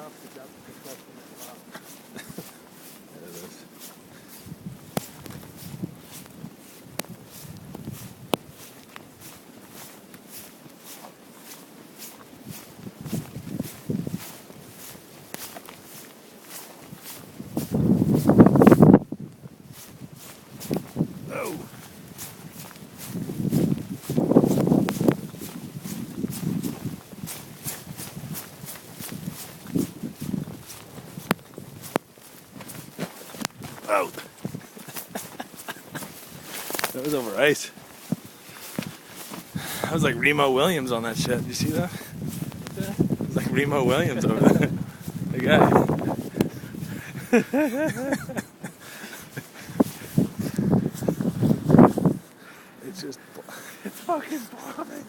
tough to jump the cliff from the top. There it is. Oh. Oh. That was over ice. That was like Remo Williams on that shit. Did you see that? It was like Remo Williams over there. The guy. It's just, it's fucking bombing.